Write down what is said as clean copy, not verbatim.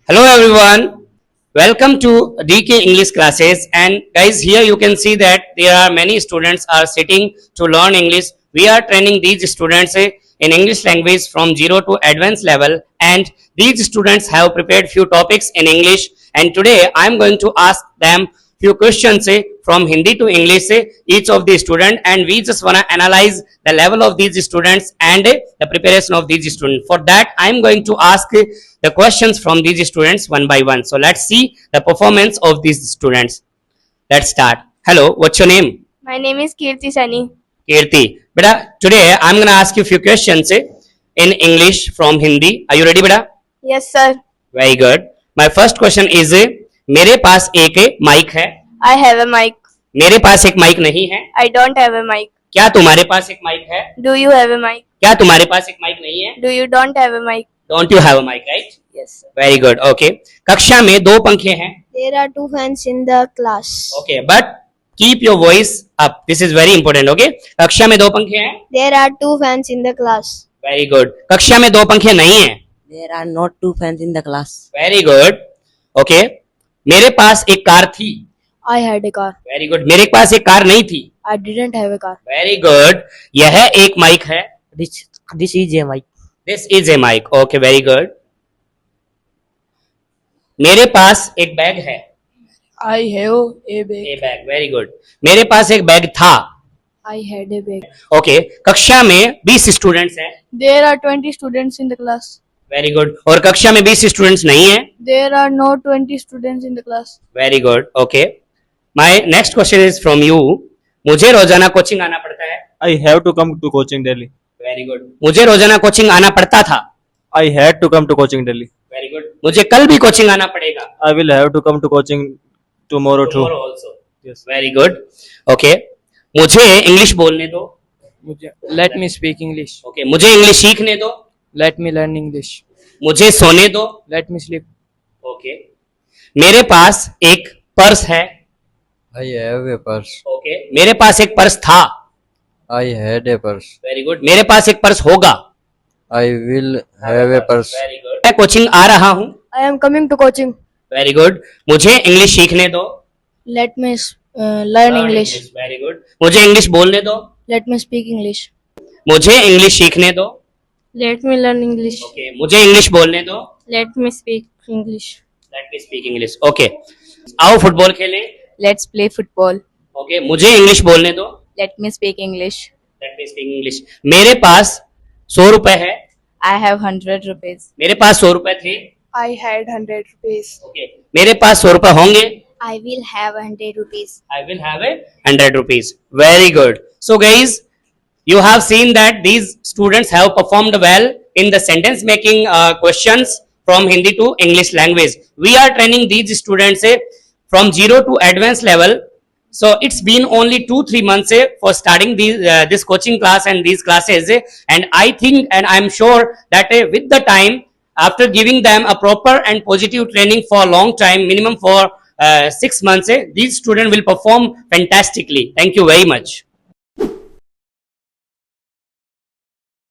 Hello everyone, welcome to DK English classes. And guys, here you can see that there are many students are sitting to learn English. We are training these students in English language from zero to advanced level, and these students have prepared few topics in English. And today I am going to ask them few questions from Hindi to English each of the student, and we just wanna analyze the level of these students and the preparation of these students. For that, I am going to ask the questions from these students one by one. So let's see the performance of these students. Let's start. Hello, what's your name? My name is Kirti Sani. Kirti. Beta, today I'm gonna ask you few questions in English from Hindi. Are you ready, beta? Yes, sir. Very good. My first question is मेरे पास एक mic है. I have a mic. मेरे पास एक mic नहीं है. I don't have a mic. क्या तुम्हारे पास एक माइक है? Do you have a mic? क्या तुम्हारे पास एक माइक नहीं है? Do you don't have a mic? Don't you have a mic, right? Yes, sir. Very good. Okay. कक्षा में दो पंखे हैं. There are two fans in the class. Okay, but keep your voice up. This is very important. Okay. कक्षा में दो पंखे हैं. There are two fans in the class. Very good. कक्षा में दो पंखे नहीं हैं. There are not two fans in the class. Very good. Okay. मेरे पास एक कार थी. I had a car. Very good. मेरे पास एक कार नहीं थी. I didn't have a car. Very good. यह एक माइक है. This is a mic. This is a mic. Okay, very good. मेरे पास एक बैग है. I have a bag. A bag. Very good. मेरे पास एक बैग था. I had a bag. Okay. कक्षा में 20 स्टूडेंट्स हैं. There are 20 students in the class. Very good. और कक्षा में 20 स्टूडेंट्स नहीं है. There are no 20 students in the class. Very good. Okay. My next question is from you. मुझे रोजाना कोचिंग आना पड़ता है. I have to come to coaching daily. Very good. मुझे रोजाना कोचिंग आना पड़ता था. I had to come to coaching daily. Very good. मुझे कल भी कोचिंग आना पड़ेगा. I will have to come to coaching tomorrow too. Tomorrow also. Yes. Very good. Okay. मुझे इंग्लिश बोलने दो. Let me speak English. Okay. मुझे English सीखने दो. Let me learn English. मुझे सोने दो. Let me sleep. ओके. मेरे पास एक पर्स है. I have a purse. Okay. मेरे पास एक पर्स था. I had a purse. Very good. मेरे पास एक पर्स होगा. I will have a purse. Very good. मैं कोचिंग आ रहा हूँ. I am coming to coaching. Very good. मुझे इंग्लिश सीखने दो. Let me learn English. Very good. मुझे इंग्लिश बोलने दो. Let me speak English. मुझे इंग्लिश सीखने दो. Let me learn English. Okay. मुझे इंग्लिश बोलने दो. Let me speak English. Let me speak English. Okay. आओ फुटबॉल खेलें. Let's play football. ओके. मुझे इंग्लिश बोलने दो. Let me speak English. Let me speak English. मेरे पास 100 रुपए है. I have 100 rupees. मेरे पास 100 रुपए थे. I had 100 rupees. ओके. मेरे पास 100 रुपए होंगे. I will have 100 rupees. I will have 100 rupees. Very good. So guys, you have seen that these students have performed well in the sentence making questions from Hindi to English language. We are training these students from zero to advanced level. So it's been only 2-3 months for starting this coaching class and these classes. And I think and I'm sure that with the time, after giving them a proper and positive training for a long time, minimum for 6 months, these students will perform fantastically. Thank you very much.